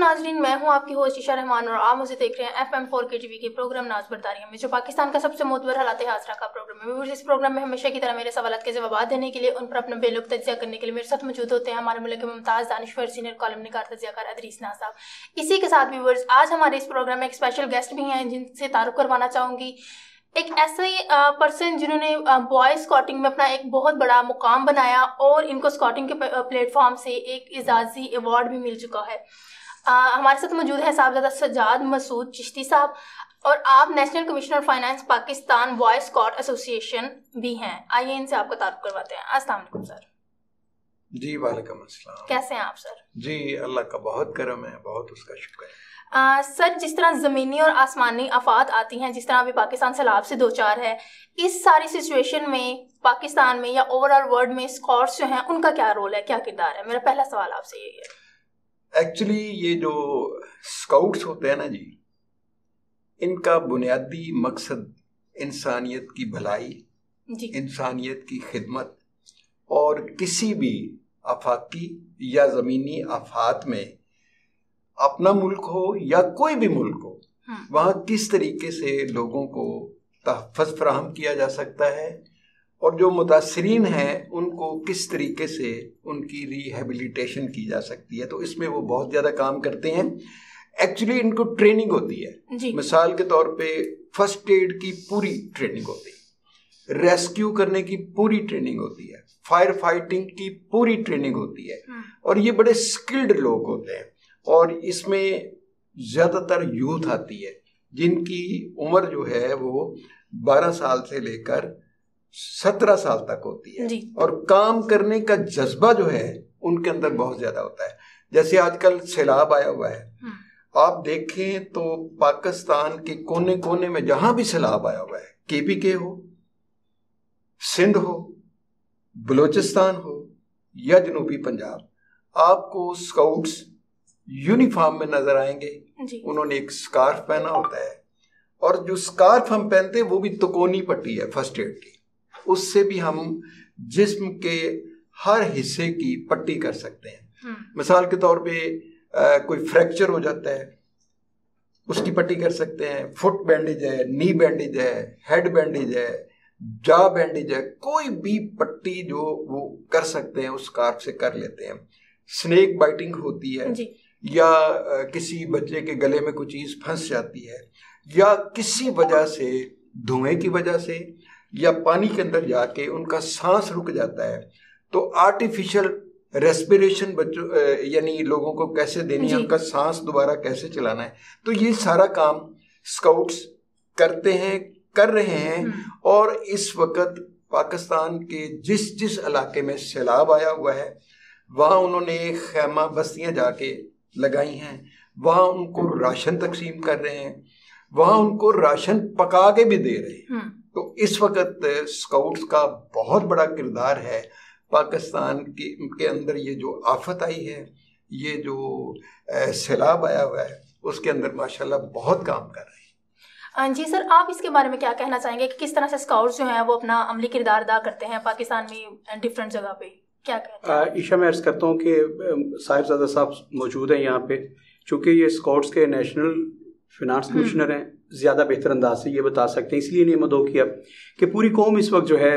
ناظرین، میں ہوں آپ کی ہوسٹ عشاء رحمان اور آپ مجھے دیکھ رہے ہیں FM4 کے TV کے پروگرام ناز برداریوں میں، جو پاکستان کا سب سے معتبر حالات حاضرہ کا پروگرام ہے۔ ویورز، اس پروگرام میں ہمیشہ کی طرح میرے سوالات کے جوابات دینے کے لیے، ان پر اپنا بے لوگ تجزیہ کرنے کے لیے میرے ساتھ موجود ہوتے ہیں ہمارے ملک کے ممتاز دانشور سینئر کالم نگار تجزیہ کار ادریس ناز صاحب۔ اسی کے ساتھ ویورز، آج ہمارے اس پروگرام میں ایک اسپیشل گیسٹ بھی ہیں جن سے تعارف کروانا چاہوں گی۔ ایک ایسے پرسن جنہوں نے بوائز اسکاؤٹنگ میں اپنا ایک بہت بڑا مقام بنایا اور ان کو اسکاؤٹنگ کے پلیٹ فارم سے ایک اعزازی ایوارڈ بھی مل چکا ہے۔ ہمارے ساتھ موجود ہے صاحبزادہ سجاد مسعود چشتی صاحب، اور آپ national commissioner finance Pakistan boys scout ایسوسی ایشن بھی ہیں۔ آئیے ان سے آپ کا تعارف کرواتے ہیں۔ السلام علیکم سر۔ جی وعلیکم السلام۔ کیسے ہیں آپ سر؟ جی اللہ کا بہت کرم ہے، بہت اس کا شکر ہے۔ سر، جس طرح زمینی اور آسمانی آفات آتی ہیں، جس طرح ابھی پاکستان سیلاب سے دوچار ہے، اس ساری سچویشن میں پاکستان میں یا اوور آل ورلڈ میں اسکاؤٹس جو ہیں ان کا کیا رول ہے، کیا کردار ہے؟ میرا پہلا سوال آپ سے یہی ہے۔ ایکچولی یہ جو اسکاؤٹس ہوتے ہیں نا جی، ان کا بنیادی مقصد انسانیت کی بھلائی، انسانیت کی خدمت، اور کسی بھی آفاقی یا زمینی آفات میں اپنا ملک ہو یا کوئی بھی ملک ہو، وہاں کس طریقے سے لوگوں کو تحفظ فراہم کیا جا سکتا ہے، اور جو متاثرین ہیں ان کو کس طریقے سے ان کی ریہیبلیٹیشن کی جا سکتی ہے، تو اس میں وہ بہت زیادہ کام کرتے ہیں۔ ایکچولی ان کو ٹریننگ ہوتی ہے، مثال کے طور پہ فرسٹ ایڈ کی پوری ٹریننگ ہوتی ہے، ریسکیو کرنے کی پوری ٹریننگ ہوتی ہے، فائر فائٹنگ کی پوری ٹریننگ ہوتی ہے، اور یہ بڑے اسکلڈ لوگ ہوتے ہیں، اور اس میں زیادہ تر یوتھ آتی ہے جن کی عمر جو ہے وہ 12 سال سے لے کر 17 سال تک ہوتی ہے، اور کام کرنے کا جذبہ جو ہے ان کے اندر بہت زیادہ ہوتا ہے۔ جیسے آج کل سیلاب آیا ہوا ہے، آپ دیکھیں تو پاکستان کے کونے کونے میں جہاں بھی سیلاب آیا ہوا ہے، KPK ہو، سندھ ہو، بلوچستان ہو یا جنوبی پنجاب، آپ کو اسکاؤٹس یونیفارم میں نظر آئیں گے۔ انہوں نے ایک سکارف پہنا ہوتا ہے، اور جو سکارف ہم پہنتے ہیں وہ بھی تکونی پٹی ہے فرسٹ ایڈ کی، اس سے بھی ہم جسم کے ہر حصے کی پٹی کر سکتے ہیں۔ مثال کے طور پہ کوئی فریکچر ہو جاتا ہے، اس کی پٹی کر سکتے ہیں، فٹ بینڈیج ہے، نی بینڈیج ہے، ہیڈ بینڈیج ہے، جا بینڈیج ہے، کوئی بھی پٹی جو وہ کر سکتے ہیں اس سکارف سے کر لیتے ہیں۔ سنیک بائٹنگ ہوتی ہے، یا کسی بچے کے گلے میں کوئی چیز پھنس جاتی ہے، یا کسی وجہ سے دھوئیں کی وجہ سے یا پانی کے اندر جا کے ان کا سانس رک جاتا ہے، تو آرٹیفیشل ریسپیریشن بچوں یعنی لوگوں کو کیسے دینی ہے، ان کا سانس دوبارہ کیسے چلانا ہے، تو یہ سارا کام اسکاؤٹس کرتے ہیں، کر رہے ہیں۔ اور اس وقت پاکستان کے جس علاقے میں سیلاب آیا ہوا ہے، وہاں انہوں نے خیمہ بستیاں جا کے لگائی ہیں، وہاں ان کو راشن تقسیم کر رہے ہیں، وہاں ان کو راشن پکا کے بھی دے رہے ہیں۔ تو اس وقت اسکاؤٹس کا بہت بڑا کردار ہے پاکستان کے اندر۔ یہ جو آفت آئی ہے، یہ جو سیلاب آیا ہوا ہے، اس کے اندر ماشاءاللہ بہت کام کر رہے ہیں۔ جی سر، آپ اس کے بارے میں کیا کہنا چاہیں گے کہ کس طرح سے اسکاؤٹس جو ہیں وہ اپنا عملی کردار ادا کرتے ہیں پاکستان میں ڈفرینٹ جگہ پہ، کیا کہتے ہیں؟ عشاء، میں عرض کرتا ہوں کہ صاحبزادہ صاحب موجود ہیں یہاں پہ، چونکہ یہ اسکاؤٹس کے نیشنل فنانس کمشنر ہیں، زیادہ بہتر انداز سے یہ بتا سکتے ہیں، اس لیے انہیں مدعو کیا کہ پوری قوم اس وقت جو ہے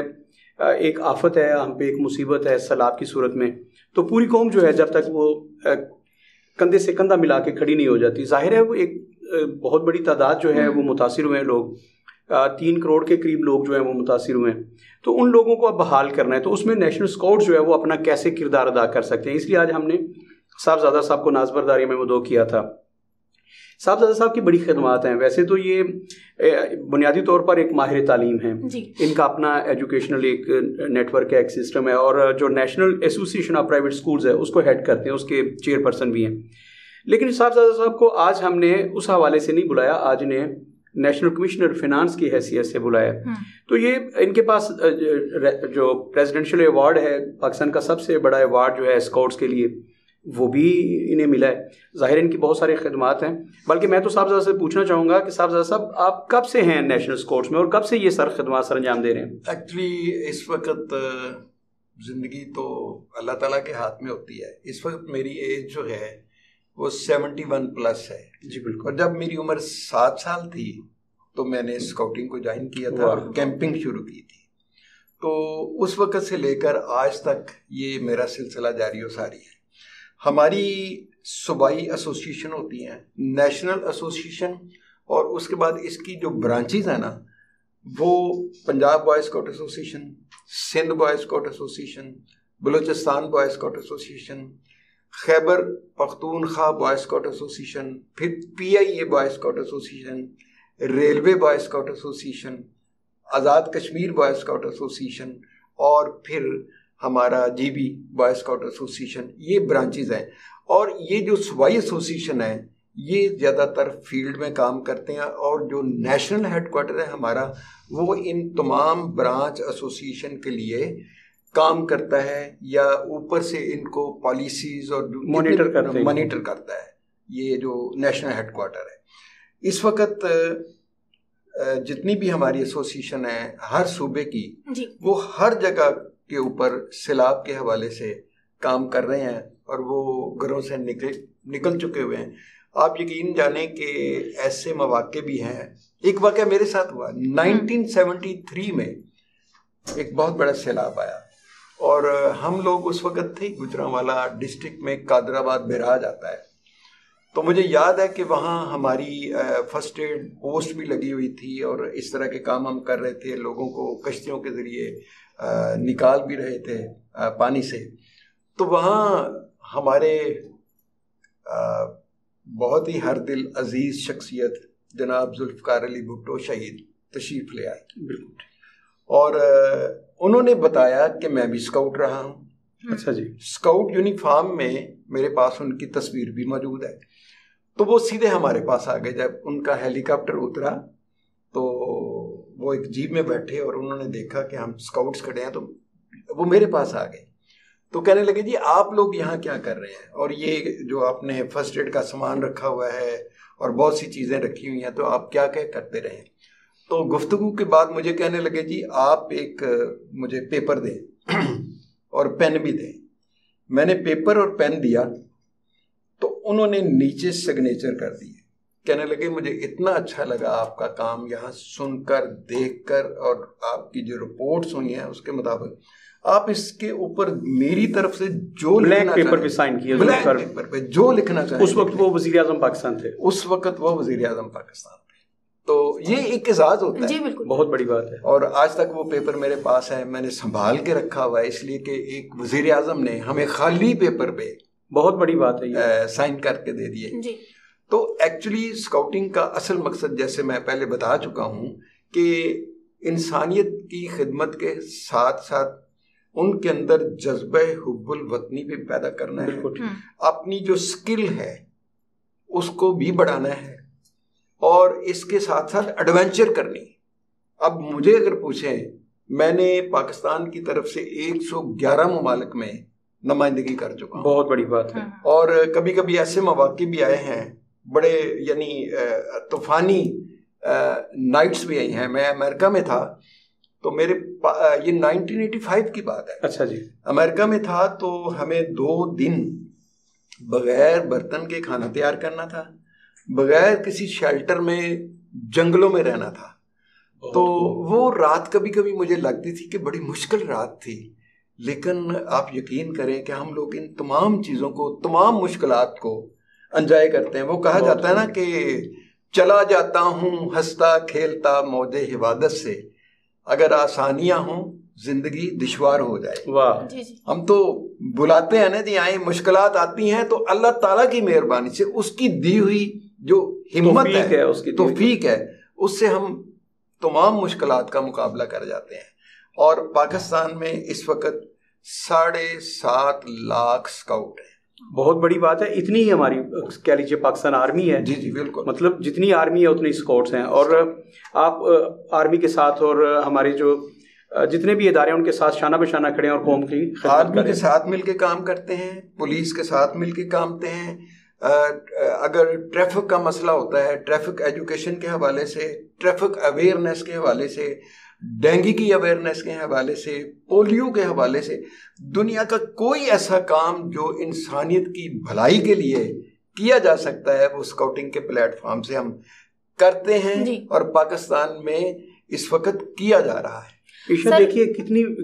ایک آفت ہے، ہم پہ ایک مصیبت ہے سیلاب کی صورت میں، تو پوری قوم جو ہے جب تک وہ کندھے سے کندھا ملا کے کھڑی نہیں ہو جاتی، ظاہر ہے وہ ایک بہت بڑی تعداد جو ہے وہ متاثر ہوئے ہیں، لوگ 3 کروڑ کے قریب لوگ جو ہیں وہ متاثر ہوئے ہیں، تو ان لوگوں کو اب بحال کرنا ہے، تو اس میں نیشنل اسکاؤٹ جو ہے وہ اپنا کیسے کردار ادا کر سکتے ہیں، اس لیے آج ہم نے صاحبزادہ صاحب کو ناز برداری میں مدعو کیا تھا۔ صاحبزادہ صاحب کی بڑی خدمات ہیں، ویسے تو یہ بنیادی طور پر ایک ماہر تعلیم ہیں، ان کا اپنا ایجوکیشنل ایک نیٹ ورک ہے، ایک سسٹم ہے، اور جو نیشنل ایسوسی ایشن آف پرائیویٹ اسکولز ہے اس کو ہیڈ کرتے ہیں، اس کے چیئر پرسن بھی ہیں۔ لیکن صاحبزادہ صاحب کو آج ہم نے اس حوالے سے نہیں بلایا، آج نے نیشنل کمشنر فنانس کی حیثیت سے بلایا، تو یہ ان کے پاس جو پریزیڈنشل ایوارڈ ہے، پاکستان کا سب سے بڑا ایوارڈ جو ہے اسکاؤٹس کے لیے، وہ بھی انہیں ملا ہے۔ ظاہر ان کی بہت ساری خدمات ہیں، بلکہ میں تو صاحبزادہ سے پوچھنا چاہوں گا کہ صاحبزادہ صاحب آپ کب سے ہیں نیشنل اسکاؤٹس میں، اور کب سے یہ سر خدمات سر انجام دے رہے ہیں؟ ایکچولی اس وقت زندگی تو اللہ تعالیٰ کے ہاتھ میں ہوتی ہے، اس وقت میری ایج جو ہے وہ 71+ ہے جی بالکل. اور جب میری عمر 7 سال تھی تو میں نے اسکاؤٹنگ کو جوائن کیا تھا اور کیمپنگ شروع کی تھی. تو اس وقت سے لے کر آج تک یہ میرا سلسلہ جاری و ساری ہے. ہماری صوبائی ایسوسیشن ہوتی ہیں, نیشنل ایسوسیشن, اور اس کے بعد اس کی جو برانچز ہیں نا وہ Punjab boy scout association, Sindh boy scout association, Balochistan boy scout association, Khyber Pakhtunkhwa boy scout association, پھر PIA boy scout association, railway boy scout association, Azad Kashmir boy scout association, اور پھر ہمارا GB بوائے اسکاؤٹ ایسوسیشن. یہ برانچز ہیں. اور یہ جو صوبائی ایسوسیشن ہے یہ زیادہ تر فیلڈ میں کام کرتے ہیں, اور جو نیشنل ہیڈ کوارٹر ہے ہمارا وہ ان تمام برانچ ایسوسیشن کے لیے کام کرتا ہے, یا اوپر سے ان کو پالیسیز اور مانیٹر کرتا ہے. یہ جو نیشنل ہیڈ کوارٹر ہے اس وقت جتنی بھی ہماری ایسوسیشن ہے ہر صوبے کی وہ ہر جگہ کے اوپر سیلاب کے حوالے سے کام کر رہے ہیں اور وہ گھروں سے نکل چکے ہوئے ہیں. آپ یقین جانیں کہ ایسے مواقع بھی ہیں. ایک واقعہ میرے ساتھ ہوا 1973 میں, ایک بہت بڑا سیلاب آیا اور ہم لوگ اس وقت تھے گوجرانوالا ڈسٹرکٹ میں, قادر آباد بیراج آتا ہے. تو مجھے یاد ہے کہ وہاں ہماری فرسٹ ایڈ پوسٹ بھی لگی ہوئی تھی اور اس طرح کے کام ہم کر رہے تھے, لوگوں کو کشتیوں کے ذریعے نکال بھی رہے تھے پانی سے. تو وہاں ہمارے بہت ہی ہر دل عزیز شخصیت جناب ذوالفقار علی بھٹو شہید تشریف لے آئے. بالکل. اور انہوں نے بتایا کہ میں بھی اسکاؤٹ رہا ہوں. اچھا جی. اسکاؤٹ یونیفارم میں میرے پاس ان کی تصویر بھی موجود ہے. تو وہ سیدھے ہمارے پاس آ گئے. جب ان کا ہیلی کاپٹر اترا تو وہ ایک جیپ میں بیٹھے اور انہوں نے دیکھا کہ ہم اسکاؤٹس کھڑے ہیں تو وہ میرے پاس آ گئے. تو کہنے لگے جی آپ لوگ یہاں کیا کر رہے ہیں, اور یہ جو آپ نے فرسٹ ایڈ کا سامان رکھا ہوا ہے اور بہت سی چیزیں رکھی ہوئی ہیں تو آپ کیا کرتے رہے. تو گفتگو کے بعد مجھے کہنے لگے جی آپ ایک مجھے پیپر دیں اور پین بھی دیں. میں نے پیپر اور پین دیا تو انہوں نے نیچے سگنیچر کر دیے. کہنے لگے مجھے اتنا اچھا لگا آپ کا کام یہاں سن کر, دیکھ کر, اور آپ کی جو رپورٹس ہوئی ہیں اس کے مطابق آپ اس کے اوپر میری طرف سے جو بلیک پیپر پہ سائن کیا, بلیک پیپر پہ جو لکھنا چاہیں. اس وقت وہ وزیر اعظم پاکستان تھے. اس وقت وہ وزیر اعظم پاکستان تھے. تو یہ ایک اعزاز ہوتا ہے. جی بالکل, بہت بڑی بات ہے. اور آج تک وہ پیپر میرے پاس ہے, میں نے سنبھال کے رکھا ہوا ہے, اس لیے کہ ایک وزیر اعظم نے ہمیں خالی پیپر پہ بہت بڑی بات ہے سائن کر کے دے دیے. جی. تو ایکچولی اسکاؤٹنگ کا اصل مقصد جیسے میں پہلے بتا چکا ہوں کہ انسانیت کی خدمت کے ساتھ ساتھ ان کے اندر جذبہ حب الوطنی بھی پیدا کرنا ہے. اپنی جو سکل ہے اس کو بھی بڑھانا ہے اور اس کے ساتھ ساتھ ایڈونچر کرنی. اب مجھے اگر پوچھیں, میں نے پاکستان کی طرف سے 111 ممالک میں نمائندگی کر چکا ہوں. بہت بڑی بات ہے. اور کبھی کبھی ایسے مواقع بھی آئے ہیں بڑے یعنی طوفانی نائٹس بھی آئی ہیں. میں امریکہ میں تھا تو میرے یہ 1985 کی بات ہے. اچھا جی. امریکہ میں تھا تو ہمیں 2 دن بغیر برتن کے کھانا تیار کرنا تھا, بغیر کسی شیلٹر میں جنگلوں میں رہنا تھا. تو وہ رات کبھی کبھی مجھے لگتی تھی کہ بڑی مشکل رات تھی, لیکن آپ یقین کریں کہ ہم لوگ ان تمام چیزوں کو, تمام مشکلات کو انجوائے کرتے ہیں. وہ کہا جاتا ہے نا کہ چلا جاتا ہوں ہنستا کھیلتا موج حوادث سے, اگر آسانیاں ہوں زندگی دشوار ہو جائے. واہ. ہم تو بلاتے ہیں نا جی آئیں, مشکلات آتی ہیں تو اللہ تعالیٰ کی مہربانی سے اس کی دی ہوئی جو ہمت ہے, اس کی توفیق ہے, اس سے ہم تمام مشکلات کا مقابلہ کر جاتے ہیں. اور پاکستان میں اس وقت 7.5 لاکھ اسکاؤٹ ہیں. بہت بڑی بات ہے. اتنی ہی ہماری کہہ لیجیے پاکستان آرمی ہے. جی جی بالکل. مطلب جتنی آرمی ہے اتنی اسکاؤٹس ہیں. اور آپ آرمی کے ساتھ اور ہمارے جو جتنے بھی ادارے ہیں ان کے ساتھ شانہ بشانہ کھڑے ہیں اور قوم کی آرمی کے ساتھ مل کے کام کرتے ہیں, پولیس کے ساتھ مل کے کام کرتے ہیں. اگر ٹریفک کا مسئلہ ہوتا ہے, ٹریفک ایجوکیشن کے حوالے سے, ٹریفک اویئرنیس کے حوالے سے, ڈینگی کی اویئرنیس کے حوالے سے, پولیو کے حوالے سے, دنیا کا کوئی ایسا کام جو انسانیت کی بھلائی کے لیے کیا جا سکتا ہے وہ اسکاؤٹنگ کے پلیٹ فارم سے ہم کرتے ہیں اور پاکستان میں اس وقت کیا جا رہا ہے. ایشا دیکھیے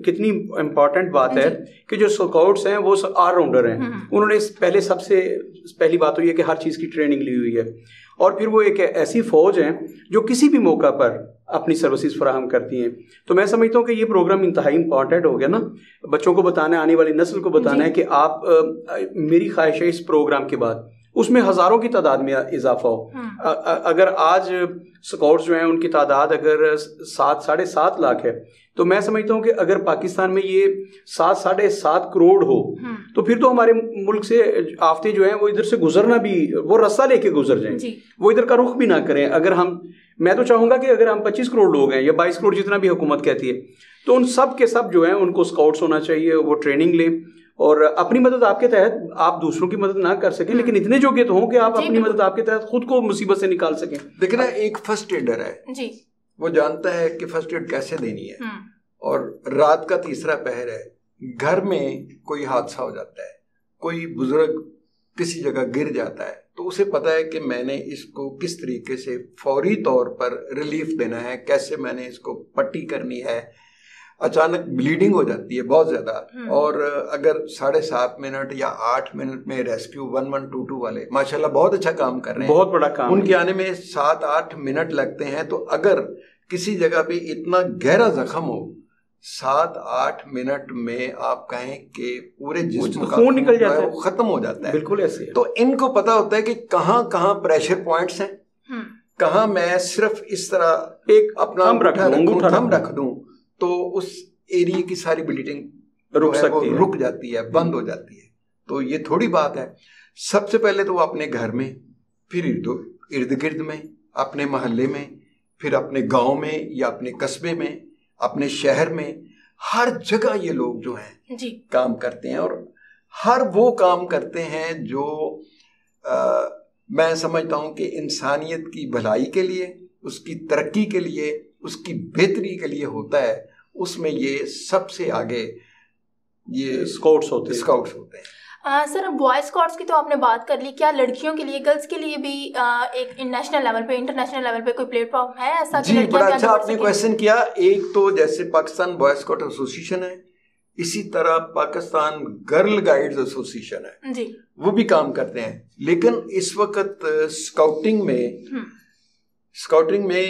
کتنی امپورٹنٹ بات ہے کہ جو اسکاؤٹس ہیں وہ آل راؤنڈر ہیں. انہوں نے پہلے سب سے پہلی بات تو یہ کہ ہر چیز کی ٹریننگ لی ہوئی ہے اور پھر وہ ایک ایسی فوج ہیں جو کسی بھی موقع پر اپنی سروسز فراہم کرتی ہیں. تو میں سمجھتا ہوں کہ یہ پروگرام انتہائی امپورٹنٹ ہو گیا نا, بچوں کو بتانا ہے, آنے والی نسل کو بتانا ہے کہ آپ, میری خواہش ہے اس پروگرام کے بعد اس میں ہزاروں کی تعداد میں اضافہ ہو. اگر آج اسکاؤٹس جو ہیں ان کی تعداد اگر 7.5 لاکھ ہے تو میں سمجھتا ہوں کہ اگر پاکستان میں یہ 7.5 کروڑ ہو تو پھر تو ہمارے ملک سے آفتے جو ہیں وہ ادھر سے گزرنا بھی, وہ رستہ لے کے گزر جائیں, وہ ادھر کا رخ بھی نہ کریں. اگر میں تو چاہوں گا کہ اگر ہم 25 کروڑ لوگ ہیں یا 22 کروڑ جتنا بھی حکومت کہتی ہے تو ان سب کے سب جو ہیں ان کو اسکاؤٹس ہونا چاہیے, وہ ٹریننگ لیں اور اپنی مدد آپ کے تحت, آپ دوسروں کی مدد نہ کر سکیں لیکن اتنے جوگے تو ہوں کہ آپ اپنی مدد آپ کے تحت خود کو مصیبت سے نکال سکیں. دیکھنا ایک فرسٹ ایڈر ہے, وہ جانتا ہے کہ فرسٹ ایڈ کیسے دینی ہے, اور رات کا تیسرا پہر ہے, گھر میں کوئی حادثہ ہو جاتا ہے, کوئی بزرگ کسی جگہ گر جاتا ہے تو اسے پتا ہے کہ میں نے اس کو کس طریقے سے فوری طور پر ریلیف دینا ہے, کیسے میں نے اس کو پٹی کرنی ہے. اچانک بلیڈنگ ہو جاتی ہے بہت زیادہ, اور اگر 7.5 منٹ یا 8 منٹ میں ریسکیو 1122 والے ماشاءاللہ بہت اچھا کام کر رہے ہیں, بہت بڑا کام, ان کے آنے میں 7-8 منٹ لگتے ہیں. تو اگر کسی جگہ پہ اتنا گہرا زخم ہو 7-8 منٹ میں آپ کہیں کہ پورے جسم کا خون نکل جاتا ہے, وہ ختم ہو جاتا ہے. بالکل ایسے. تو ان کو پتا ہوتا ہے کہ کہاں کہاں پریشر پوائنٹس ہیں, کہاں میں صرف اس طرح ایک اپنا تھم رکھ دوں تو اس ایریے کی ساری بلیڈنگ رک جاتی ہے, بند ہو جاتی ہے. تو یہ تھوڑی بات ہے. سب سے پہلے تو وہ اپنے گھر میں, پھر ارد گرد میں, اپنے محلے میں, پھر اپنے گاؤں میں یا اپنے قصبے میں, اپنے شہر میں, ہر جگہ یہ لوگ جو ہیں کام کرتے ہیں, اور ہر وہ کام کرتے ہیں جو میں سمجھتا ہوں کہ انسانیت کی بھلائی کے لیے, اس کی ترقی کے لیے, اس کی بہتری کے لیے ہوتا ہے. اس میں یہ سب سے آگے یہ اسکاؤٹس ہوتے ہیں. سر بوائے اسکاؤٹس کی تو آپ نے بات کر لی, کیا لڑکیوں کے لیے, گرلس کے لیے بھی ایک نیشنل لیول پہ, انٹرنیشنل لیول پہ کوئی پلیٹ فارم ہے ایسا؟ جی بڑا اچھا آپ نے کویشچن کیا. ایک تو جیسے پاکستان بوائے اسکاؤٹ ایسوسیشن ہے, اسی طرح پاکستان گرل گائیڈز ایسوسیشن ہے, وہ بھی کام کرتے ہیں. لیکن اس وقت اسکاؤٹنگ میں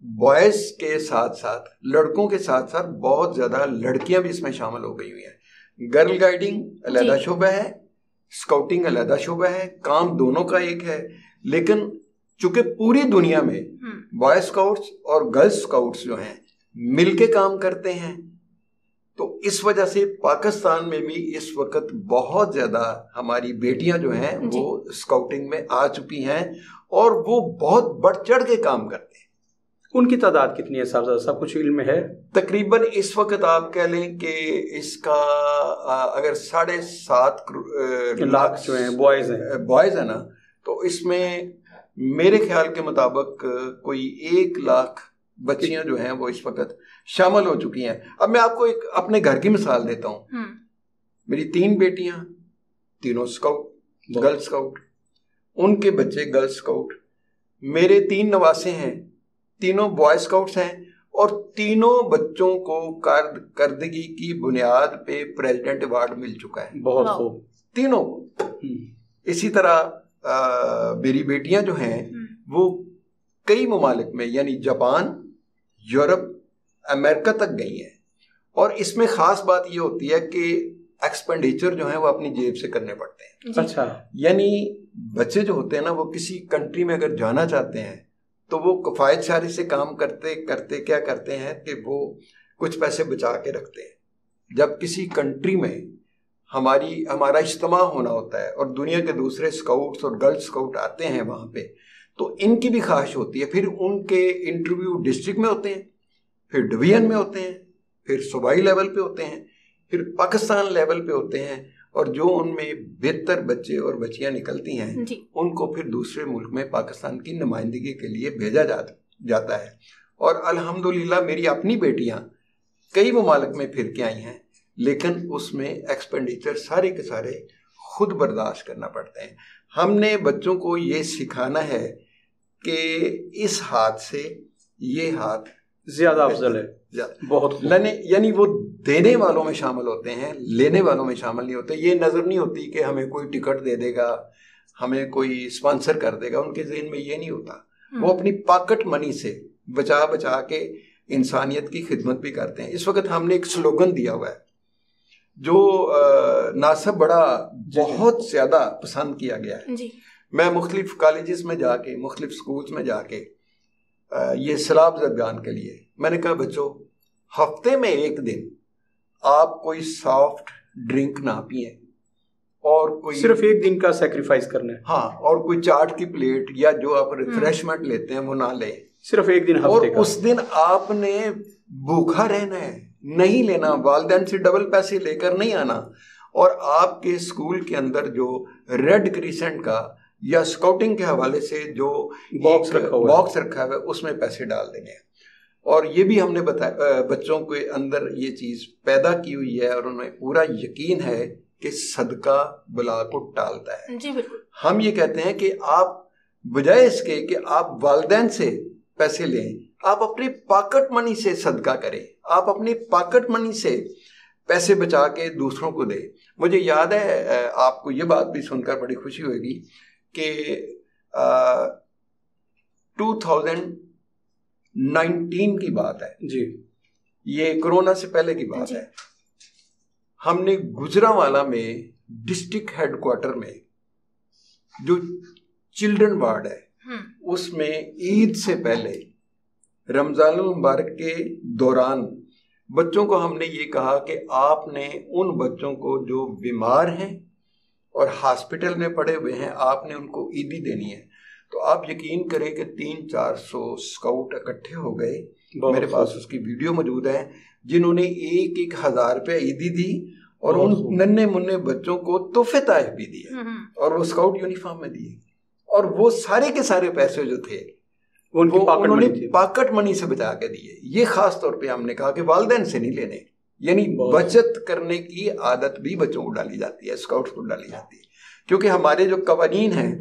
بوائز کے ساتھ ساتھ, لڑکوں کے ساتھ ساتھ بہت زیادہ لڑکیاں بھی اس میں شامل ہو گئی ہوئی ہیں. گرل گائیڈنگ علیحدہ شعبہ ہے, اسکاؤٹنگ علیحدہ شعبہ ہے, کام دونوں کا ایک ہے. لیکن چونکہ پوری دنیا میں بوائے اسکاؤٹس اور گرل اسکاؤٹس جو ہیں مل کے کام کرتے ہیں, تو اس وجہ سے پاکستان میں بھی اس وقت بہت زیادہ ہماری بیٹیاں جو ہیں وہ اسکاؤٹنگ میں آ چکی ہیں اور وہ بہت بڑھ چڑھ کے کام کرتے ہیں. ان کی تعداد کتنی ہے صاحب, سب کچھ علم میں ہے؟ تقریباً اس وقت آپ کہہ لیں کہ اس کا اگر 7.5 لاکھ جو ہیں بوائز ہیں نا, تو اس میں میرے خیال کے مطابق کوئی 1 لاکھ بچیاں جو ہیں وہ اس وقت شامل ہو چکی ہیں. اب میں آپ کو ایک اپنے گھر کی مثال دیتا ہوں. میری 3 بیٹیاں, تینوں اسکاؤٹ, گرل اسکاؤٹ, ان کے بچے گرل اسکاؤٹ. میرے 3 نواسے ہیں, تینوں بوائے اسکاؤٹس ہیں, اور تینوں بچوں کو کارکردگی کی بنیاد پہ پریزیڈنٹ ایوارڈ مل چکا ہے. بہت خوب. تینوں. اسی طرح میری بیٹیاں جو ہیں وہ کئی ممالک میں, یعنی جاپان, یورپ, امریکہ تک گئی ہیں. اور اس میں خاص بات یہ ہوتی ہے کہ ایکسپینڈیچر جو ہیں وہ اپنی جیب سے کرنے پڑتے ہیں. اچھا. یعنی بچے جو ہوتے ہیں نا وہ کسی کنٹری میں اگر جانا چاہتے ہیں تو وہ کفایت شاری سے کام کرتے کرتے کیا کرتے ہیں کہ وہ کچھ پیسے بچا کے رکھتے ہیں. جب کسی کنٹری میں ہمارا اجتماع ہونا ہوتا ہے اور دنیا کے دوسرے اسکاؤٹس اور گرل اسکاؤٹ آتے ہیں وہاں پہ, تو ان کی بھی خواہش ہوتی ہے, پھر ان کے انٹرویو ڈسٹرکٹ میں ہوتے ہیں, پھر ڈویژن میں ہوتے ہیں, پھر صوبائی لیول پہ ہوتے ہیں, پھر پاکستان لیول پہ ہوتے ہیں, اور جو ان میں بہتر بچے اور بچیاں نکلتی ہیں ان کو پھر دوسرے ملک میں پاکستان کی نمائندگی کے لیے بھیجا جاتا ہے. اور الحمدللہ میری اپنی بیٹیاں کئی ممالک میں پھر کے آئی ہیں, لیکن اس میں ایکسپینڈیچر سارے کے سارے خود برداشت کرنا پڑتے ہیں. ہم نے بچوں کو یہ سکھانا ہے کہ اس ہاتھ سے یہ ہاتھ زیادہ افضل ہے. بہت یعنی وہ دینے والوں میں شامل ہوتے ہیں, لینے والوں میں شامل نہیں ہوتے. یہ نظر نہیں ہوتی کہ ہمیں کوئی ٹکٹ دے دے گا, ہمیں کوئی اسپانسر کر دے گا, ان کے ذہن میں یہ نہیں ہوتا. وہ اپنی پاکٹ منی سے بچا بچا کے انسانیت کی خدمت بھی کرتے ہیں. اس وقت ہم نے ایک سلوگن دیا ہوا ہے جو ناصب بڑا بہت زیادہ پسند کیا گیا ہے. میں مختلف کالجز میں جا کے, مختلف سکولز میں جا کے یہ سیلاب زدگان کے لیے میں نے کہا بچوں, ہفتے میں ایک دن آپ کوئی سافٹ ڈرنک نہ پئیں, اور کوئی صرف ایک دن کا سیکریفائز کرنا ہے. ہاں, اور کوئی چاٹ کی پلیٹ یا جو آپ ریفریشمنٹ لیتے ہیں وہ نہ لیں, صرف ایک دن ہفتے کا. اور اس دن آپ نے بھوکا رہنا ہے, نہیں لینا, والدین سے ڈبل پیسے لے کر نہیں آنا, اور آپ کے اسکول کے اندر جو ریڈ کریسنٹ کا یا اسکاؤٹنگ کے حوالے سے جو باکس رکھا ہوا ہے اس میں پیسے ڈال دیں گے. اور یہ بھی ہم نے بتایا بچوں کے اندر یہ چیز پیدا کی ہوئی ہے, اور انہیں پورا یقین ہے کہ صدقہ بلا کو ٹالتا ہے. جی بالکل. ہم یہ کہتے ہیں کہ آپ بجائے اس کے کہ آپ والدین سے پیسے لیں, آپ اپنی پاکٹ منی سے صدقہ کریں, آپ اپنی پاکٹ منی سے پیسے بچا کے دوسروں کو دیں. مجھے یاد ہے, آپ کو یہ بات بھی سن کر بڑی خوشی ہوئے گی کہ 2019 کی بات ہے جی, یہ کرونا سے پہلے کی بات ہے. ہم نے گجرانوالہ میں ڈسٹرکٹ ہیڈ کوارٹر میں جو چلڈرن وارڈ ہے اس میں عید سے پہلے رمضان المبارک کے دوران بچوں کو ہم نے یہ کہا کہ آپ نے ان بچوں کو جو بیمار ہیں اور ہاسپٹل میں پڑے ہوئے ہیں, آپ نے ان کو عیدی دینی ہے. تو آپ یقین کریں کہ 300-400 اسکاؤٹ اکٹھے ہو گئے. میرے پاس اس کی ویڈیو موجود ہے, جنہوں نے 1,000 روپے عیدی دی اور ان ننھے منھے بچوں کو تحفے تحائف بھی دیے, اور وہ اسکاؤٹ یونیفارم میں دیے. اور وہ سارے کے سارے پیسے جو تھے انہوں نے پاکٹ منی سے بچا کے دیے. یہ خاص طور پہ ہم نے کہا کہ والدین سے نہیں لینے, یعنی بچت کرنے کی عادت بھی بچوں کو ڈالی جاتی ہے, اسکاؤٹس کو ڈالی جاتی ہے. کیونکہ ہمارے جو قوانین ہیں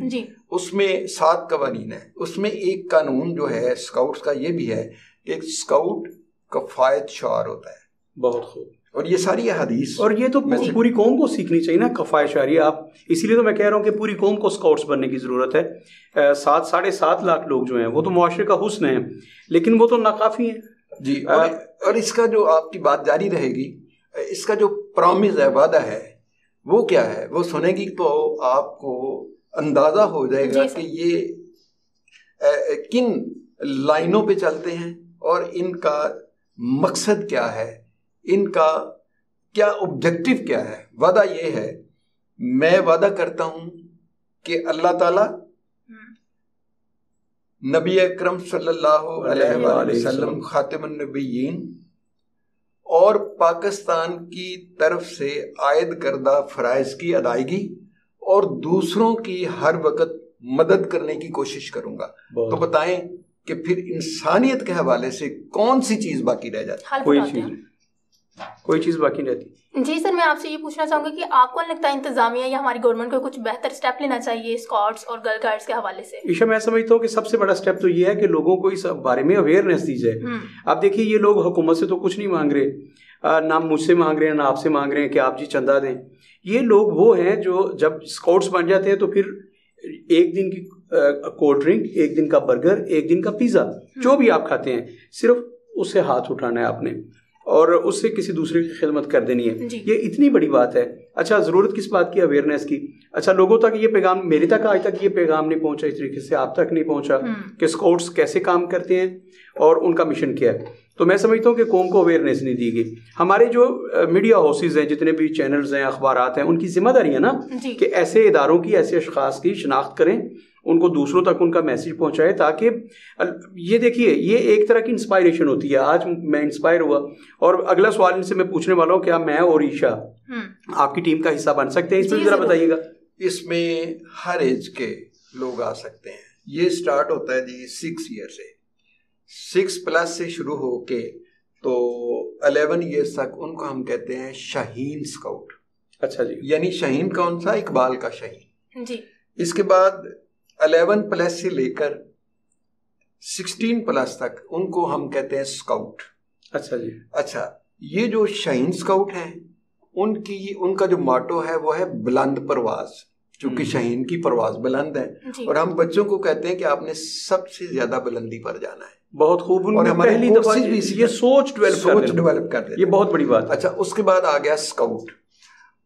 اس میں 7 قوانین ہیں, اس میں ایک قانون جو ہے اسکاؤٹس کا یہ بھی ہے کہ ایک اسکاؤٹ کفایت شعار ہوتا ہے. بہت خوب. اور یہ ساری حدیث, اور یہ تو پوری قوم کو سیکھنی چاہیے نا کفایت شعاری. آپ اسی لیے تو میں کہہ رہا ہوں کہ پوری قوم کو اسکاؤٹس بننے کی ضرورت ہے. 7.5 لاکھ لوگ جو ہیں وہ تو معاشرے کا حسن ہیں, لیکن وہ تو ناکافی ہیں. جی, اور اس کا جو آپ کی بات جاری رہے گی, اس کا جو پرومس ہے, وعدہ ہے, وہ کیا ہے, وہ سنے گی تو آپ کو اندازہ ہو جائے گا کہ یہ کن لائنوں پہ چلتے ہیں اور ان کا مقصد کیا ہے, ان کا کیا آبجیکٹو کیا ہے. وعدہ یہ ہے, میں وعدہ کرتا ہوں کہ اللہ تعالیٰ نبی اکرم صلی اللہ علیہ وآلہ وسلم خاتم النبیین اور پاکستان کی طرف سے عائد کردہ فرائض کی ادائیگی اور دوسروں کی ہر وقت مدد کرنے کی کوشش کروں گا. تو بتائیں کہ پھر انسانیت کے حوالے سے کون سی چیز باقی رہ جاتی؟ کوئی چیز باقی نہیں رہتی. جی سر, میں آپ سے یہ پوچھنا چاہوں گی کہ آپ کو لگتا ہے انتظامیہ یا ہماری گورنمنٹ کو کچھ بہتر اسٹیپ لینا چاہیے اسکاؤٹس اور گرل گائیڈس کے حوالے سے؟ عشا, میں سمجھتا ہوں کہ سب سے بڑا اسٹیپ تو یہ ہے کہ لوگوں کو اس بارے میں اویئرنیس دی جائے. آپ دیکھیے, یہ لوگ حکومت سے تو کچھ نہیں مانگ رہے, نہ مجھ سے مانگ رہے ہیں, نہ آپ سے مانگ رہے ہیں کہ آپ جی چندہ دیں. یہ لوگ وہ ہیں جو جب اسکاؤٹس بن جاتے ہیں تو پھر ایک دن کی کولڈ ڈرنک, ایک دن کا برگر, ایک دن کا پیزا, جو بھی آپ کھاتے ہیں صرف اس سے ہاتھ اٹھانا ہے آپ نے اور اس سے کسی دوسرے کی خدمت کر دینی ہے. یہ اتنی بڑی بات ہے. اچھا, ضرورت کس بات کی؟ اویئرنیس کی. اچھا, لوگوں تک یہ پیغام, میرے تک آج تک یہ پیغام نہیں پہنچا, اس طریقے سے آپ تک نہیں پہنچا کہ اسکاؤٹس کیسے کام کرتے ہیں اور ان کا مشن کیا ہے. تو میں سمجھتا ہوں کہ قوم کو اویئرنیس نہیں دی گئی. ہمارے جو میڈیا ہاؤسز ہیں, جتنے بھی چینلز ہیں, اخبارات ہیں, ان کی ذمہ داری ہے نا کہ ایسے اداروں کی, ایسے اشخاص کی شناخت کریں, ان کو دوسروں تک ان کا میسیج پہنچائے, تاکہ یہ دیکھیے یہ ایک طرح کی انسپائریشن ہوتی ہے. آج میں انسپائر ہوا اور اگلا سوال ان سے میں پوچھنے والا ہوں, کیا میں اور عشا آپ کی ٹیم کا حصہ بن سکتے ہیں؟ اس میں ذرا بتائیے گا. اس میں ہر ایج کے لوگ آ سکتے ہیں. یہ سٹارٹ ہوتا ہے جی 6 ایئر سے, 6+ سے شروع ہو کے تو 11 ایئرس تک. ان کو ہم کہتے ہیں شاہین اسکاؤٹ. اچھا جی. یعنی شاہین کون سا؟ اقبال کا شاہین. جی. اس کے بعد 11+ سے لے کر 16+ تک ان کو ہم کہتے ہیں اسکاؤٹ. اچھا جی. اچھا, یہ جو شاہین اسکاؤٹ ہیں ان کا جو ماٹو ہے وہ ہے بلند پرواز, چونکہ شاہین کی پرواز بلند ہے, اور ہم بچوں کو کہتے ہیں کہ آپ نے سب سے زیادہ بلندی پر جانا ہے. بہت خوب. ان میں پہلی دفعہ یہ سوچ ڈیولپ کر دیں, یہ بہت بڑی بات. اچھا, اس کے بعد آ گیا اسکاؤٹ.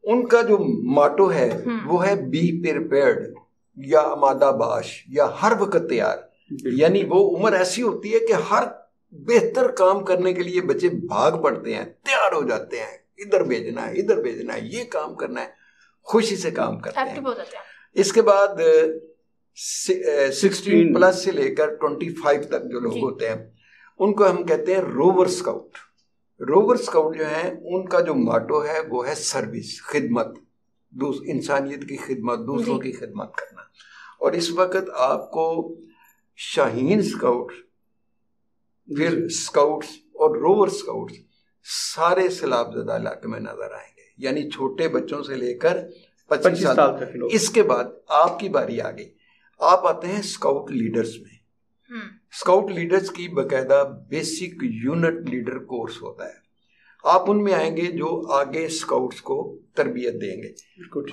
ان کا جو ماٹو ہے وہ ہے بی پریپیئرڈ, یا آمادہ باش, یا ہر وقت تیار. یعنی وہ عمر ایسی ہوتی ہے کہ ہر بہتر کام کرنے کے لیے بچے بھاگ پڑتے ہیں, تیار ہو جاتے ہیں, ادھر بھیجنا ہے, ادھر بھیجنا ہے, یہ کام کرنا ہے, خوشی سے کام کرتے ہیں. اس کے بعد 16+ سے لے کر 25 تک جو لوگ ہوتے ہیں ان کو ہم کہتے ہیں روور اسکاؤٹ. روور اسکاؤٹ جو ہیں ان کا جو ماٹو ہے وہ ہے سروس, خدمت, انسانیت کی خدمت, دوسروں کی خدمت کرنا. اور اس وقت آپ کو شاہین اسکاؤٹ, پھر اسکاؤٹس اور روور اسکاؤٹس سارے سیلاب زدہ علاقے میں نظر آئیں گے, یعنی چھوٹے بچوں سے لے کر 25 سال تک. اس کے بعد آپ کی باری آ گئی, آپ آتے ہیں اسکاؤٹ لیڈرز میں. اسکاؤٹ لیڈرز کی باقاعدہ بیسک یونٹ لیڈر کورس ہوتا ہے. آپ ان میں آئیں گے جو آگے اسکاؤٹس کو تربیت دیں گے.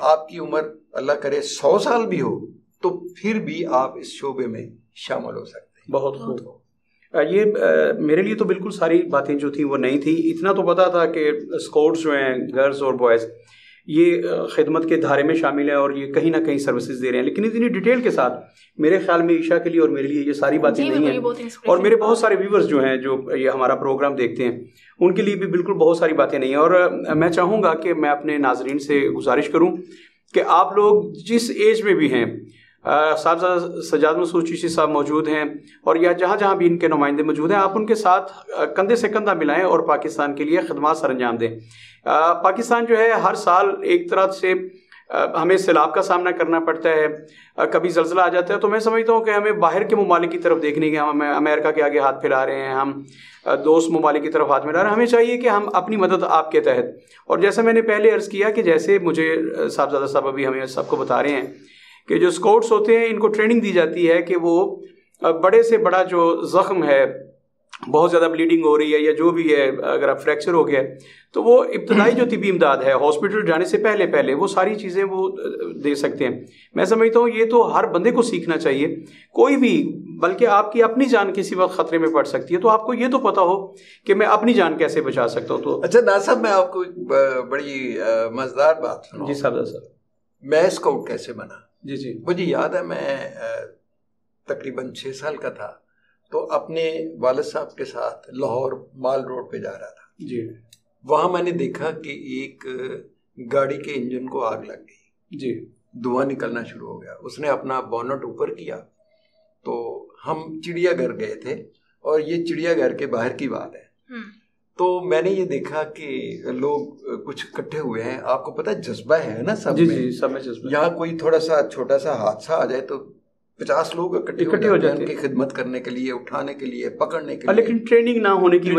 آپ کی عمر اللہ کرے 100 سال بھی ہو تو پھر بھی آپ اس شعبے میں شامل ہو سکتے ہیں. بہت خوب. یہ میرے لیے تو بالکل ساری باتیں جو تھیں وہ نہیں تھیں. اتنا تو پتا تھا کہ اسکاؤٹس جو ہیں گرلز اور بوائز یہ خدمت کے دھارے میں شامل ہیں اور یہ کہیں نہ کہیں سروسز دے رہے ہیں, لیکن اتنی ڈیٹیل کے ساتھ میرے خیال میں عشاء کے لیے اور میرے لیے یہ ساری باتیں نہیں ہیں. اور میرے بہت سارے ویورز جو ہیں جو یہ ہمارا پروگرام دیکھتے ہیں ان کے لیے بھی بالکل بہت ساری باتیں نہیں ہیں. اور میں چاہوں گا کہ میں اپنے ناظرین سے گزارش کروں کہ آپ لوگ جس ایج میں بھی ہیں, صاحبزادہ سجاد مسعود چشتی صاحب موجود ہیں اور یا جہاں جہاں بھی ان کے نمائندے موجود ہیں, آپ ان کے ساتھ کندھے سے کندھا ملائیں اور پاکستان کے لیے خدمات سر انجام دیں. پاکستان جو ہے ہر سال ایک طرح سے ہمیں سیلاب کا سامنا کرنا پڑتا ہے, کبھی زلزلہ آ جاتا ہے, تو میں سمجھتا ہوں کہ ہمیں باہر کے ممالک کی طرف دیکھنے کے, ہم امریکہ کے آگے ہاتھ پھیلا رہے ہیں, ہم دوست ممالک کی طرف ہاتھ ملا رہے ہیں. ہمیں چاہیے کہ ہم اپنی مدد آپ کے تحت, اور جیسے میں نے پہلے عرض کیا کہ جیسے مجھے صاحبزادہ صاحب ابھی ہمیں سب کو بتا رہے ہیں کہ جو اسکاؤٹس ہوتے ہیں ان کو ٹریننگ دی جاتی ہے کہ وہ بڑے سے بڑا جو زخم ہے, بہت زیادہ بلیڈنگ ہو رہی ہے یا جو بھی ہے, اگر آپ فریکچر ہو گیا تو وہ ابتدائی جو طبی امداد ہے ہاسپٹل جانے سے پہلے وہ ساری چیزیں وہ دے سکتے ہیں. میں سمجھتا ہوں یہ تو ہر بندے کو سیکھنا چاہیے, کوئی بھی, بلکہ آپ کی اپنی جان کسی وقت خطرے میں پڑ سکتی ہے تو آپ کو یہ تو پتا ہو کہ میں اپنی جان کیسے بچا سکتا ہوں. تو اچھا ناصر صاحب, میں آپ کو بڑی مزیدار بات سناؤں. جی صاحب صاحب, میں اسکاؤٹ کیسے بنا. جی مجھے یاد ہے میں تقریباً 6 سال کا تھا تو اپنے والد صاحب کے ساتھ لاہور مال روڈ پہ جا رہا تھا. جی. وہاں میں نے دیکھا کہ ایک گاڑی کے انجن کو آگ لگ گئی. جی. دھواں نکلنا شروع ہو گیا. اس نے اپنا بونٹ اوپر کیا تو ہم چڑیا گھر گئے تھے, اور یہ چڑیا گھر کے باہر کی بات ہے. تو میں نے یہ دیکھا کہ لوگ کچھ اکٹھے ہوئے ہیں. آپ کو پتہ جذبہ ہے نا سب میں, سب میں جذبہ. یہاں کوئی تھوڑا سا چھوٹا سا حادثہ آ جائے تو 50 لوگ اکٹھے ہو جاتے ہیں ان کی خدمت کرنے کے لیے, اٹھانے کے لیے, پکڑنے کے لیے. لیکن ٹریننگ نہ ہونے کی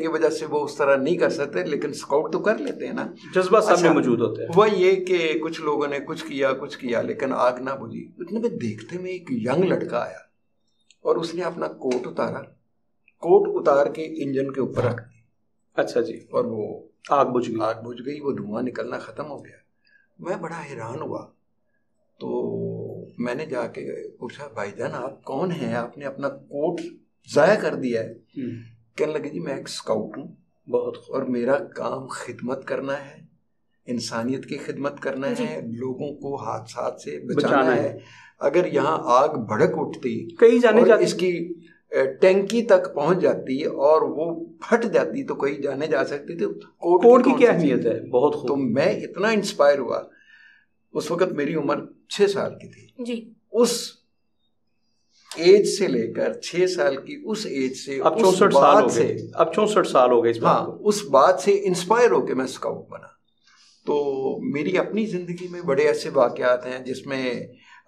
وجہ سے وہ اس طرح نہیں کر سکتے, لیکن اسکاؤٹ تو کر لیتے ہیں نا. جذبہ سب میں موجود ہوتا ہے. وہ یہ کہ کچھ لوگوں نے کچھ کیا لیکن آگ نہ بجھی. اتنے میں دیکھتے میں ایک ینگ لڑکا آیا اور اس نے اپنا کوٹ اتار کے انجن کے اوپر رکھ دی. اچھا جی. اور وہ آگ بجھ گئی, وہ دھواں نکلنا ختم ہو گیا. میں بڑا حیران ہوا تو میں نے جا کے پوچھا, بھائی جان آپ کون ہیں, آپ نے اپنا کوٹ ضائع کر دیا ہے. کہنے لگے جی میں ایک اسکاؤٹ ہوں, اور میرا کام خدمت کرنا ہے, انسانیت کی خدمت کرنا ہے, لوگوں کو حادثات سے بچانا ہے. اگر یہاں آگ بھڑک اٹھتی کہیں جانے اس کی ٹینکی تک پہنچ جاتی اور وہ پھٹ جاتی تو کہیں جانے جا سکتی تھی. کوٹ کی کیا اہمیت ہے. بہت خوب. تو میں اتنا انسپائر ہوا. اس وقت میری عمر 6 سال کی تھی جی. اس ایج سے لے کر 6 سال کی اس ایج سے اب 64 سال ہو گئے. اب 64 سال ہو گئے. ہاں, اس بات سے انسپائر ہو کے میں اسکاؤٹ بنا. تو میری اپنی زندگی میں بڑے ایسے واقعات ہیں جس میں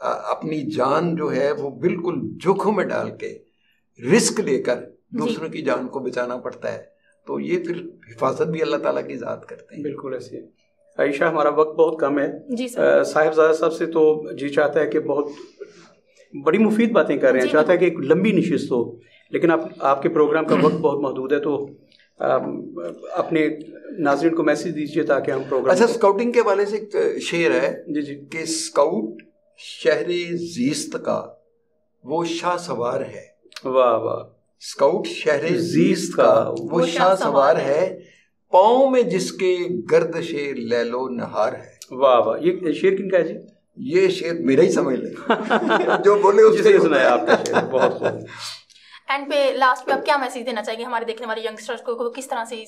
اپنی جان جو ہے وہ بالکل جوکھوں میں ڈال کے رسک لے کر دوسروں کی جان کو بچانا پڑتا ہے. تو یہ پھر حفاظت بھی اللہ تعالیٰ کی ذات کرتے ہیں. بالکل ایسے. عائشہ ہمارا وقت بہت کم ہے جی سر. صاحبزادہ صاحب سے تو جی چاہتا ہے کہ بہت بڑی مفید باتیں کر رہے ہیں, چاہتا ہے کہ ایک لمبی نشست ہو, لیکن آپ کے پروگرام کا وقت بہت محدود ہے, تو اپنے ناظرین کو میسج دیجیے تاکہ ہم پروگرام. اچھا, اسکاؤٹنگ کے حوالے سے ایک شعر ہے جی جی کہ اسکاؤٹ شہر زیست کا وہ شاہ سوار ہے. واہ واہ. اسکاؤٹ شہر زیست کا وہ شاہ سوار ہے, پاؤں میں جس کے گردش لیل و نہار ہے. واہ واہ. یہ شعر کن کا ہے جی؟ یہ شعر میرا ہی سمجھ لیں, جو بولے اس سے سنایا آپ کا شعر. بہت خوب. اینڈ پہ لاسٹ پہ آپ کیا میسیج دینا چاہیں گے ہمارے دیکھنے والے ینگسٹرس کو, کس طرح سے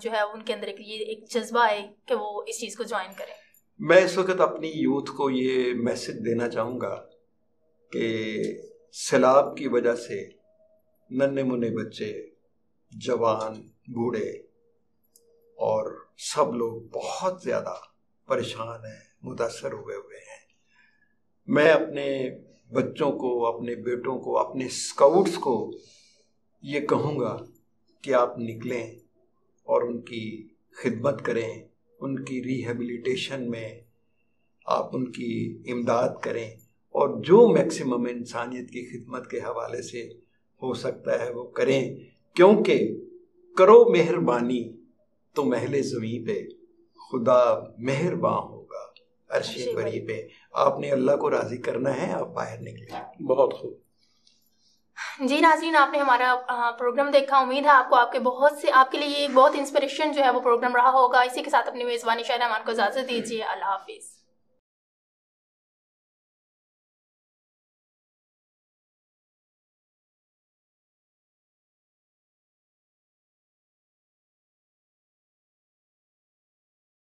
جو ہے ان کے اندر ایک جذبہ ہے کہ وہ اس چیز کو جوائن کریں؟ میں اس وقت اپنی یوتھ کو یہ میسج دینا چاہوں گا کہ سیلاب کی وجہ سے ننھے منے بچے, جوان, بوڑھے اور سب لوگ بہت زیادہ پریشان ہیں, متاثر ہوئے ہیں. میں اپنے بچوں کو, اپنے بیٹوں کو, اپنے اسکاؤٹس کو یہ کہوں گا کہ آپ نکلیں اور ان کی خدمت کریں, ان کی ریہیبلیٹیشن میں آپ ان کی امداد کریں, اور جو میکسیمم انسانیت کی خدمت کے حوالے سے ہو سکتا ہے وہ کریں, کیونکہ کرو مہربانی تو محل زمین پہ خدا مہرباں ہوگا عرش بری پہ. آپ نے اللہ کو راضی کرنا ہے, آپ باہر نکلیں. بہت خوب. جی ناظرین, آپ نے ہمارا پروگرام دیکھا. امید ہے آپ کو آپ کے لیے ایک بہت انسپریشن جو ہے وہ پروگرام رہا ہوگا. اسی کے ساتھ اپنی میزبانی شاہ رحمان کو اجازت دیجیے. اللہ حافظ.